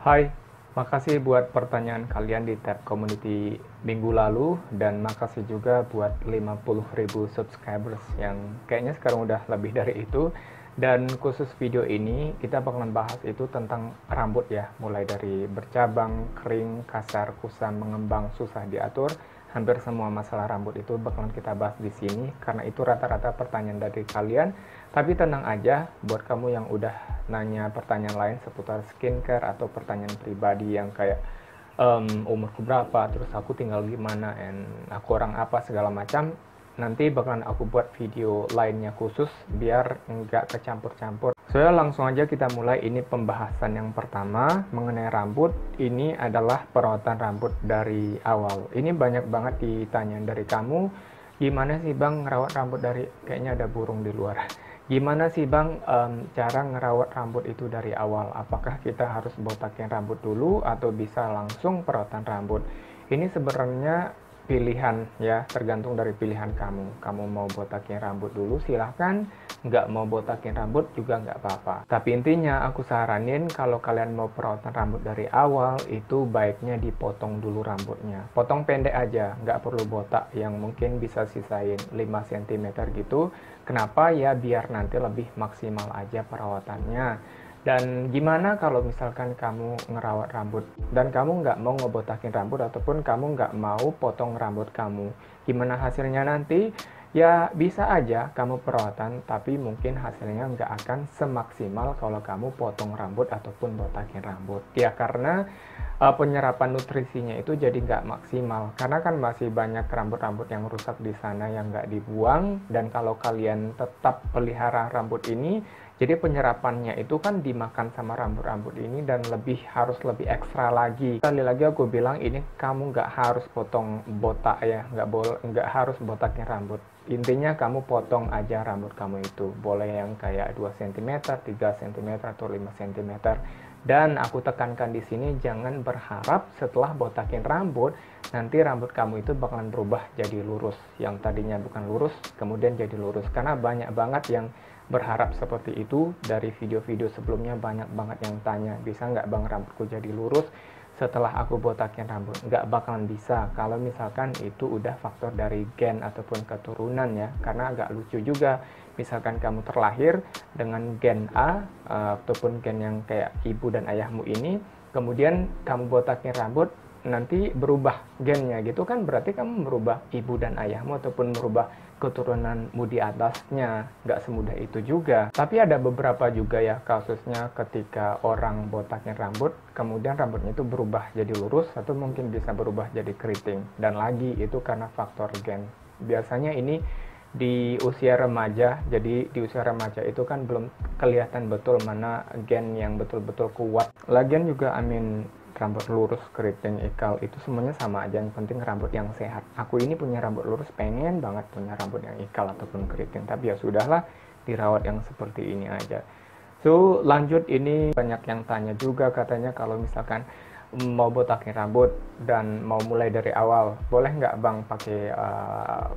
Hai, makasih buat pertanyaan kalian di tab community minggu lalu dan makasih juga buat 50.000 subscribers yang kayaknya sekarang udah lebih dari itu. Dan khusus video ini kita bakalan bahas itu tentang rambut ya, mulai dari bercabang, kering, kasar, kusam, mengembang, susah diatur. Hampir semua masalah rambut itu bakalan kita bahas di sini karena itu rata-rata pertanyaan dari kalian. Tapi tenang aja, buat kamu yang udah nanya pertanyaan lain seputar skincare atau pertanyaan pribadi yang kayak umurku berapa, terus aku tinggal gimana, and aku orang apa segala macam, nanti bakalan aku buat video lainnya khusus biar nggak kecampur-campur. So ya langsung aja kita mulai. Ini pembahasan yang pertama mengenai rambut. Ini adalah perawatan rambut dari awal. Ini banyak banget ditanya dari kamu, gimana sih bang ngerawat rambut dari, kayaknya ada burung di luar. Gimana sih bang cara ngerawat rambut itu dari awal? Apakah kita harus botakin rambut dulu atau bisa langsung perawatan rambut? Ini sebenarnya pilihan ya, tergantung dari pilihan kamu. Kamu mau botakin rambut dulu silahkan, nggak mau botakin rambut juga nggak apa-apa. Tapi intinya aku saranin kalau kalian mau perawatan rambut dari awal itu baiknya dipotong dulu rambutnya. Potong pendek aja, nggak perlu botak yang mungkin bisa sisain 5 cm gitu. Kenapa ya? Biar nanti lebih maksimal aja perawatannya. Dan gimana kalau misalkan kamu ngerawat rambut dan kamu nggak mau ngebotakin rambut ataupun kamu nggak mau potong rambut kamu? Gimana hasilnya nanti? Ya bisa aja kamu perawatan, tapi mungkin hasilnya nggak akan semaksimal kalau kamu potong rambut ataupun botakin rambut. Ya karena penyerapan nutrisinya itu jadi nggak maksimal. Karena kan masih banyak rambut-rambut yang rusak di sana yang nggak dibuang. Dan kalau kalian tetap pelihara rambut ini, jadi penyerapannya itu kan dimakan sama rambut-rambut ini dan harus lebih ekstra lagi. Sekali lagi aku bilang ini kamu nggak harus potong botak ya, nggak harus botakin rambut. Intinya kamu potong aja rambut kamu itu. Boleh yang kayak 2 cm, 3 cm atau 5 cm. Dan aku tekankan di sini jangan berharap setelah botakin rambut nanti rambut kamu itu bakalan berubah jadi lurus. Yang tadinya bukan lurus kemudian jadi lurus. Karena banyak banget yang berharap seperti itu. Dari video-video sebelumnya banyak banget yang tanya, bisa nggak bang rambutku jadi lurus setelah aku botakin rambut? Nggak bakalan bisa kalau misalkan itu udah faktor dari gen ataupun keturunan ya. Karena agak lucu juga misalkan kamu terlahir dengan gen A ataupun gen yang kayak ibu dan ayahmu ini, kemudian kamu botakin rambut nanti berubah gennya gitu kan, berarti kamu merubah ibu dan ayahmu ataupun merubah keturunanmu di atasnya. Nggak semudah itu juga. Tapi ada beberapa juga ya kasusnya ketika orang botakin rambut kemudian rambutnya itu berubah jadi lurus atau mungkin bisa berubah jadi keriting, dan lagi itu karena faktor gen. Biasanya ini di usia remaja. Jadi di usia remaja itu kan belum kelihatan betul mana gen yang betul-betul kuat. Lagian juga rambut lurus, keriting, ikal itu semuanya sama aja, yang penting rambut yang sehat. Aku ini punya rambut lurus, pengen banget punya rambut yang ikal ataupun keriting, tapi ya sudahlah, dirawat yang seperti ini aja. So lanjut, ini banyak yang tanya juga katanya kalau misalkan mau botakin rambut dan mau mulai dari awal, boleh nggak bang pakai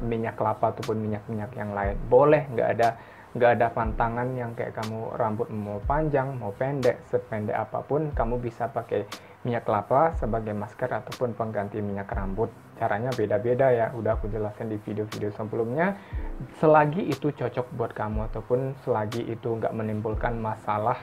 minyak kelapa ataupun minyak-minyak yang lain? Boleh, nggak ada pantangan yang kayak kamu rambut mau panjang mau pendek, sependek apapun kamu bisa pakai minyak kelapa sebagai masker ataupun pengganti minyak rambut. Caranya beda-beda ya, udah aku jelasin di video-video sebelumnya. Selagi itu cocok buat kamu ataupun selagi itu nggak menimbulkan masalah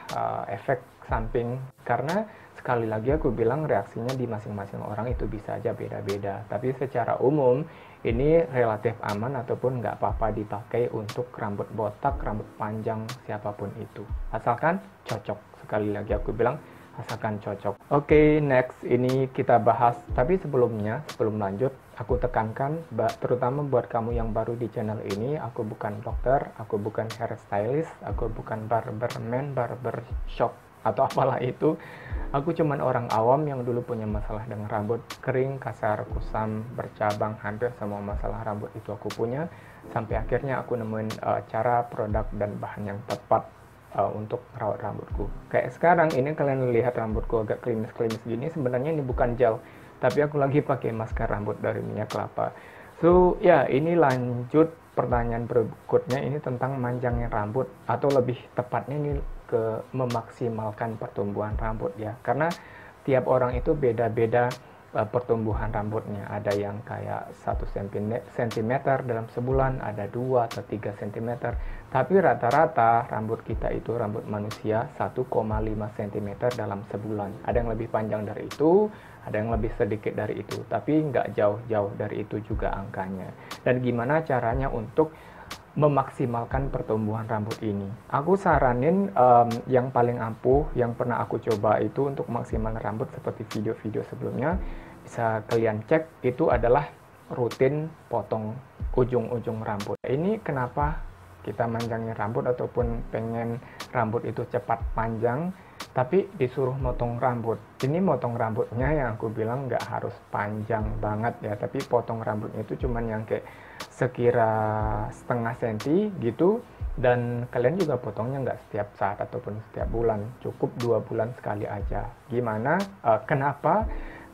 efek samping. Karena sekali lagi aku bilang reaksinya di masing-masing orang itu bisa aja beda-beda. Tapi secara umum ini relatif aman ataupun nggak apa-apa dipakai untuk rambut botak, rambut panjang, siapapun itu. Asalkan cocok. Sekali lagi aku bilang asalkan cocok. Oke, next ini kita bahas. Tapi sebelum lanjut, aku tekankan terutama buat kamu yang baru di channel ini, aku bukan dokter, aku bukan hairstylist, aku bukan barberman, barbershop atau apalah itu. Aku cuman orang awam yang dulu punya masalah dengan rambut kering, kasar, kusam, bercabang. Hampir semua masalah rambut itu aku punya, sampai akhirnya aku nemuin cara, produk, dan bahan yang tepat untuk merawat rambutku. Kayak sekarang ini kalian lihat rambutku agak klimis-klimis gini, sebenarnya ini bukan gel, tapi aku lagi pakai masker rambut dari minyak kelapa. So ya, ini lanjut pertanyaan berikutnya, ini tentang manjangin rambut, atau lebih tepatnya ini ke memaksimalkan pertumbuhan rambut ya. Karena tiap orang itu beda-beda pertumbuhan rambutnya. Ada yang kayak 1 cm dalam sebulan, ada 2 atau 3 cm. Tapi rata-rata rambut kita itu, rambut manusia 1,5 cm dalam sebulan. Ada yang lebih panjang dari itu, ada yang lebih sedikit dari itu, tapi nggak jauh-jauh dari itu juga angkanya. Dan gimana caranya untuk memaksimalkan pertumbuhan rambut ini? Aku saranin yang paling ampuh, yang pernah aku coba itu untuk maksimalkan rambut seperti video-video sebelumnya, bisa kalian cek, itu adalah rutin potong ujung-ujung rambut. Ini kenapa kita manjangin rambut ataupun pengen rambut itu cepat panjang, tapi disuruh motong rambut. Ini motong rambutnya yang aku bilang nggak harus panjang banget ya, tapi potong rambutnya itu cuman yang kayak sekira setengah senti gitu. Dan kalian juga potongnya nggak setiap saat ataupun setiap bulan, cukup 2 bulan sekali aja. Gimana? Kenapa?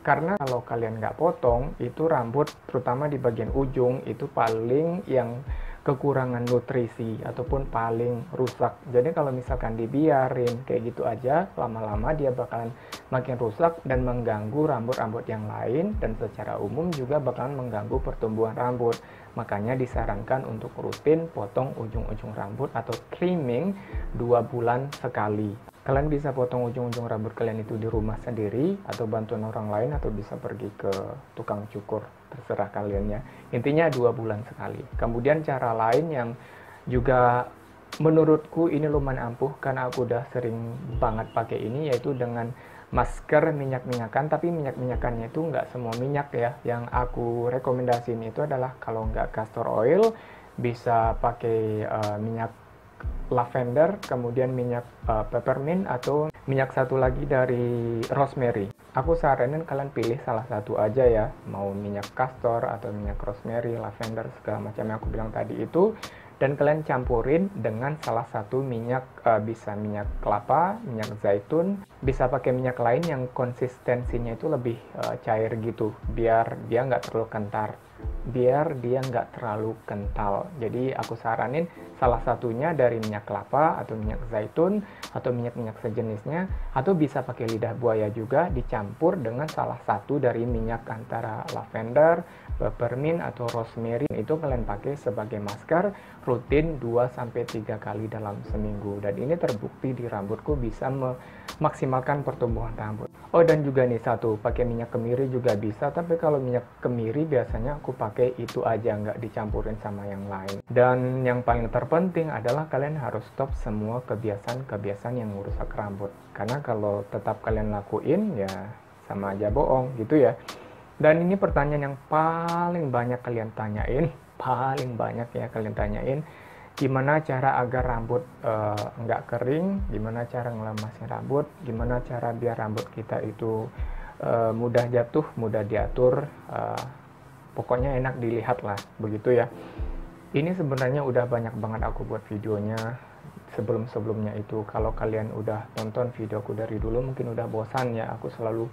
Karena kalau kalian nggak potong, itu rambut terutama di bagian ujung itu paling yang kekurangan nutrisi ataupun paling rusak. Jadi kalau misalkan dibiarin kayak gitu aja, lama-lama dia bakalan makin rusak dan mengganggu rambut-rambut yang lain, dan secara umum juga bakalan mengganggu pertumbuhan rambut. Makanya disarankan untuk rutin potong ujung-ujung rambut atau trimming 2 bulan sekali. Kalian bisa potong ujung-ujung rambut kalian itu di rumah sendiri, atau bantuan orang lain, atau bisa pergi ke tukang cukur, terserah kalian ya. Intinya 2 bulan sekali. Kemudian cara lain yang juga menurutku ini lumayan ampuh, karena aku udah sering banget pakai ini, yaitu dengan masker minyak-minyakan. Tapi minyak-minyakannya itu nggak semua minyak ya. Yang aku rekomendasiin itu adalah kalau nggak castor oil, bisa pakai minyak lavender, kemudian minyak peppermint, atau minyak satu lagi dari rosemary. Aku saranin kalian pilih salah satu aja ya, mau minyak castor atau minyak rosemary, lavender, segala macam yang aku bilang tadi itu, dan kalian campurin dengan salah satu minyak, bisa minyak kelapa, minyak zaitun, bisa pakai minyak lain yang konsistensinya itu lebih cair gitu, biar dia nggak terlalu kental. Jadi aku saranin salah satunya dari minyak kelapa atau minyak zaitun atau minyak-minyak sejenisnya, atau bisa pakai lidah buaya juga, dicampur dengan salah satu dari minyak antara lavender, peppermint atau rosemary. Itu kalian pakai sebagai masker rutin 2-3 kali dalam seminggu, dan ini terbukti di rambutku bisa memaksimalkan pertumbuhan rambut. Oh, dan juga nih satu, pakai minyak kemiri juga bisa, tapi kalau minyak kemiri biasanya aku pakai itu aja, nggak dicampurin sama yang lain. Dan yang paling terpenting adalah kalian harus stop semua kebiasaan-kebiasaan yang merusak rambut, karena kalau tetap kalian lakuin ya sama aja bohong gitu ya. Dan ini pertanyaan yang paling banyak kalian tanyain, gimana cara agar rambut nggak kering, gimana cara ngelemasin rambut, gimana cara biar rambut kita itu mudah jatuh, mudah diatur, pokoknya enak dilihat lah, begitu ya. Ini sebenarnya udah banyak banget aku buat videonya sebelum-sebelumnya itu. Kalau kalian udah tonton videoku dari dulu mungkin udah bosan ya, aku selalu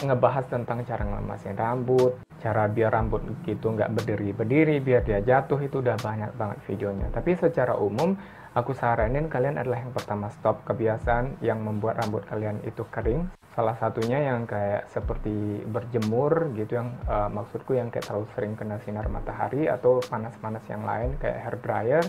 ngebahas tentang cara ngelemasin rambut, cara biar rambut gitu nggak berdiri-berdiri, biar dia jatuh, itu udah banyak banget videonya. Tapi secara umum aku saranin kalian adalah yang pertama, stop kebiasaan yang membuat rambut kalian itu kering. Salah satunya yang kayak seperti berjemur gitu, yang maksudku yang kayak terlalu sering kena sinar matahari atau panas-panas yang lain kayak hair dryer.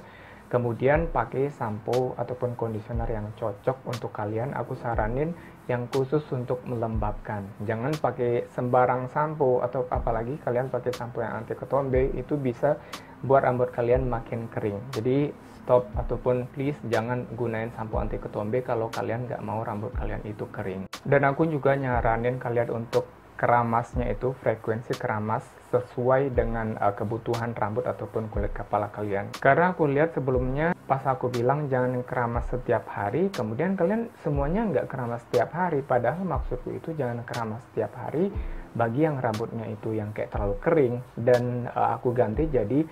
Kemudian pakai sampo ataupun conditioner yang cocok untuk kalian. Aku saranin yang khusus untuk melembabkan. Jangan pakai sembarang sampo, atau apalagi kalian pakai sampo yang anti ketombe, itu bisa buat rambut kalian makin kering. Jadi stop, ataupun please jangan gunain sampo anti ketombe kalau kalian nggak mau rambut kalian itu kering. Dan aku juga nyaranin kalian untuk keramasnya itu, frekuensi keramas sesuai dengan kebutuhan rambut ataupun kulit kepala kalian. Karena aku lihat sebelumnya pas aku bilang jangan keramas setiap hari, kemudian kalian semuanya nggak keramas setiap hari. Padahal maksudku itu jangan keramas setiap hari bagi yang rambutnya itu yang kayak terlalu kering. Dan aku ganti jadi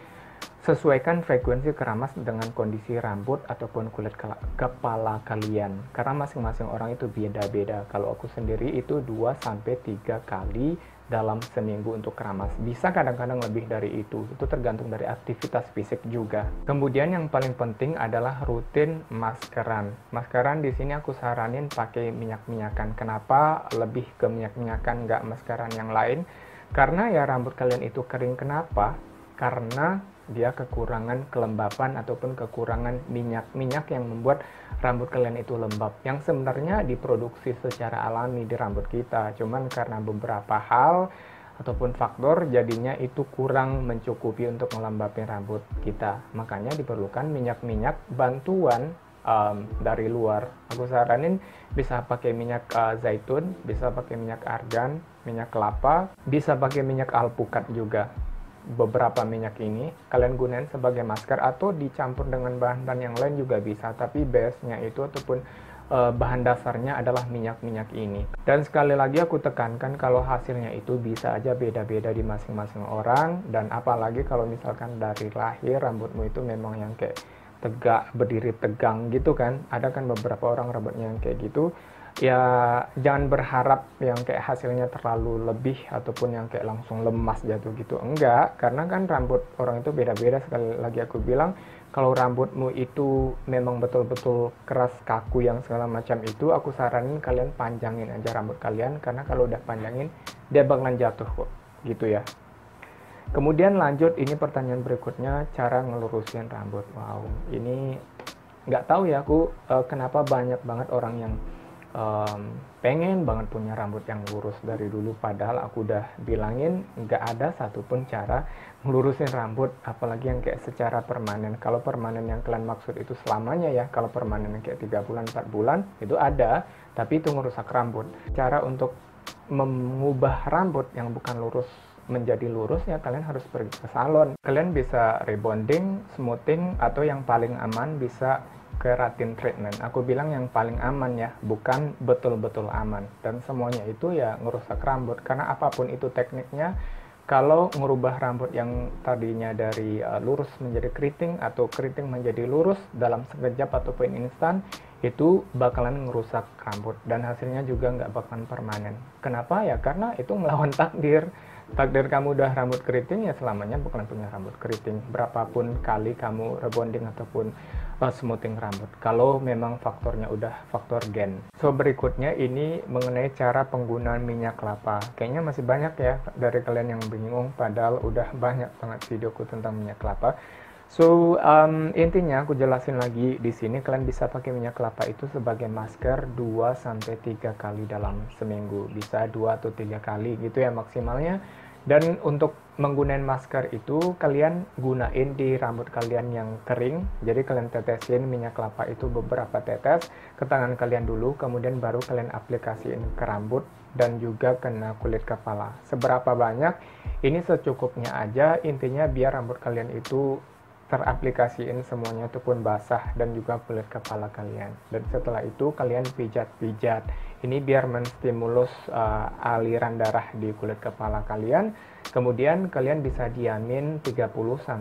sesuaikan frekuensi keramas dengan kondisi rambut ataupun kulit kepala kalian, karena masing-masing orang itu beda-beda. Kalau aku sendiri itu 2-3 kali dalam seminggu untuk keramas. Bisa kadang-kadang lebih dari itu tergantung dari aktivitas fisik juga. Kemudian yang paling penting adalah rutin maskeran. Maskeran di sini aku saranin pakai minyak-minyakan. Kenapa lebih ke minyak-minyakan, nggak maskeran yang lain? Karena ya rambut kalian itu kering. Kenapa? Karena dia kekurangan kelembapan ataupun kekurangan minyak yang membuat rambut kalian itu lembab, yang sebenarnya diproduksi secara alami di rambut kita, cuman karena beberapa hal ataupun faktor jadinya itu kurang mencukupi untuk melembabkan rambut kita. Makanya diperlukan minyak-minyak bantuan dari luar. Aku saranin bisa pakai minyak zaitun, bisa pakai minyak argan, minyak kelapa, bisa pakai minyak alpukat juga. Beberapa minyak ini kalian gunain sebagai masker atau dicampur dengan bahan-bahan yang lain juga bisa, tapi base-nya itu ataupun bahan dasarnya adalah minyak-minyak ini. Dan sekali lagi aku tekankan kalau hasilnya itu bisa aja beda-beda di masing-masing orang, dan apalagi kalau misalkan dari lahir rambutmu itu memang yang kayak tegak, berdiri tegang gitu kan. Ada kan beberapa orang rambutnya yang kayak gitu. Ya jangan berharap yang kayak hasilnya terlalu lebih ataupun yang kayak langsung lemas jatuh gitu. Enggak, karena kan rambut orang itu beda-beda. Sekali lagi aku bilang, kalau rambutmu itu memang betul-betul keras, kaku yang segala macam itu, aku saranin kalian panjangin aja rambut kalian, karena kalau udah panjangin dia bakalan jatuh kok gitu ya. Kemudian lanjut, ini pertanyaan berikutnya, cara ngelurusin rambut. Wow, ini nggak tahu ya aku kenapa banyak banget orang yang pengen banget punya rambut yang lurus dari dulu, padahal aku udah bilangin nggak ada satupun cara ngelurusin rambut, apalagi yang kayak secara permanen. Kalau permanen yang kalian maksud itu selamanya ya, kalau permanen yang kayak 3 bulan 4 bulan itu ada, tapi itu ngerusak rambut. Cara untuk mengubah rambut yang bukan lurus menjadi lurus ya kalian harus pergi ke salon. Kalian bisa rebonding, smoothing, atau yang paling aman bisa keratin treatment. Aku bilang yang paling aman ya, bukan betul-betul aman. Dan semuanya itu ya ngerusak rambut, karena apapun itu tekniknya, kalau ngerubah rambut yang tadinya dari lurus menjadi keriting atau keriting menjadi lurus dalam sekejap ataupun instan, itu bakalan ngerusak rambut dan hasilnya juga nggak bakalan permanen. Kenapa ya? Karena itu melawan takdir. Takdir kamu udah rambut keriting ya selamanya bakalan punya rambut keriting, berapapun kali kamu rebonding ataupun smoothing rambut, kalau memang faktornya udah faktor gen. So berikutnya ini mengenai cara penggunaan minyak kelapa. Kayaknya masih banyak ya dari kalian yang bingung, padahal udah banyak banget videoku tentang minyak kelapa. So intinya aku jelasin lagi di sini, kalian bisa pakai minyak kelapa itu sebagai masker 2-3 kali dalam seminggu, bisa 2 atau 3 kali gitu ya maksimalnya. Dan untuk menggunakan masker itu kalian gunain di rambut kalian yang kering, jadi kalian tetesin minyak kelapa itu beberapa tetes ke tangan kalian dulu, kemudian baru kalian aplikasiin ke rambut dan juga kena kulit kepala. Seberapa banyak? Ini secukupnya aja, intinya biar rambut kalian itu teraplikasiin semuanya itu pun basah dan juga kulit kepala kalian. Dan setelah itu kalian pijat-pijat. Ini biar menstimulus aliran darah di kulit kepala kalian. Kemudian kalian bisa diamin 30-60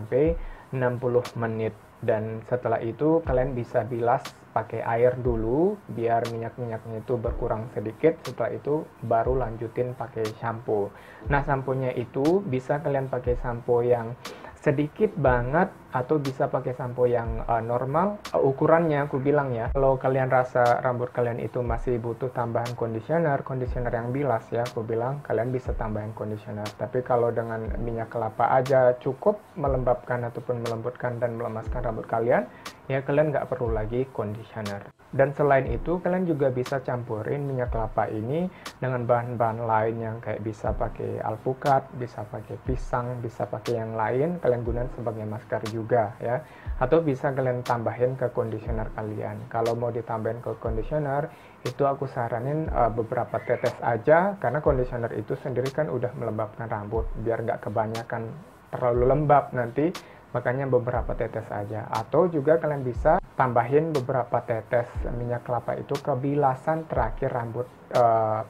menit. Dan setelah itu kalian bisa bilas pakai air dulu biar minyak-minyaknya itu berkurang sedikit. Setelah itu baru lanjutin pakai shampoo. Nah, sampo-nya itu bisa kalian pakai sampo yang sedikit banget atau bisa pakai sampo yang normal ukurannya. Aku bilang ya, kalau kalian rasa rambut kalian itu masih butuh tambahan conditioner yang bilas ya, aku bilang kalian bisa tambahin conditioner. Tapi kalau dengan minyak kelapa aja cukup melembabkan ataupun melembutkan dan melemaskan rambut kalian, ya kalian nggak perlu lagi conditioner. Dan selain itu kalian juga bisa campurin minyak kelapa ini dengan bahan-bahan lain yang kayak bisa pakai alpukat, bisa pakai pisang, bisa pakai yang lain, kalian gunakan sebagai masker juga ya. Atau bisa kalian tambahin ke conditioner kalian. Kalau mau ditambahin ke conditioner, itu aku saranin beberapa tetes aja, karena conditioner itu sendiri kan udah melembabkan rambut, biar nggak kebanyakan terlalu lembab nanti makanya beberapa tetes aja. Atau juga kalian bisa tambahin beberapa tetes minyak kelapa itu ke bilasan terakhir rambut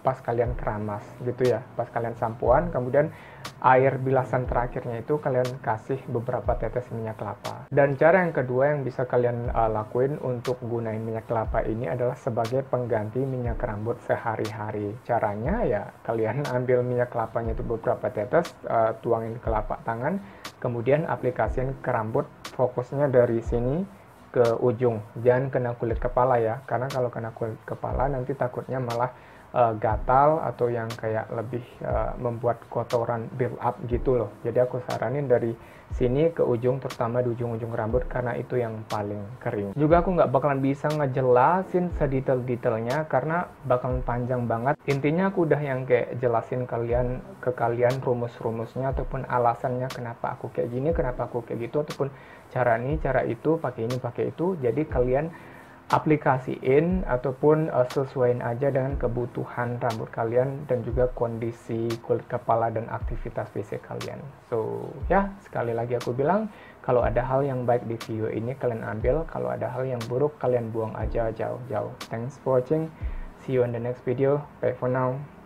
pas kalian keramas gitu ya, pas kalian sampoan, kemudian air bilasan terakhirnya itu kalian kasih beberapa tetes minyak kelapa. Dan cara yang kedua yang bisa kalian lakuin untuk gunain minyak kelapa ini adalah sebagai pengganti minyak rambut sehari-hari. Caranya ya kalian ambil minyak kelapanya itu beberapa tetes, tuangin ke telapak tangan, kemudian aplikasiin ke rambut, fokusnya dari sini ke ujung, jangan kena kulit kepala ya, karena kalau kena kulit kepala nanti takutnya malah gatal atau yang kayak lebih membuat kotoran build up gitu loh. Jadi aku saranin dari sini ke ujung, terutama di ujung-ujung rambut, karena itu yang paling kering. Juga aku nggak bakalan bisa ngejelasin sedetail-detailnya karena bakalan panjang banget. Intinya aku udah yang kayak jelasin ke kalian rumus-rumusnya ataupun alasannya kenapa aku kayak gini, kenapa aku kayak gitu, ataupun cara ini, cara itu, pakai ini, pakai itu. Jadi kalian aplikasiin ataupun sesuaiin aja dengan kebutuhan rambut kalian dan juga kondisi kulit kepala dan aktivitas fisik kalian. So ya, sekali lagi aku bilang, kalau ada hal yang baik di video ini kalian ambil, kalau ada hal yang buruk kalian buang aja jauh-jauh. Thanks for watching, see you in the next video, bye for now.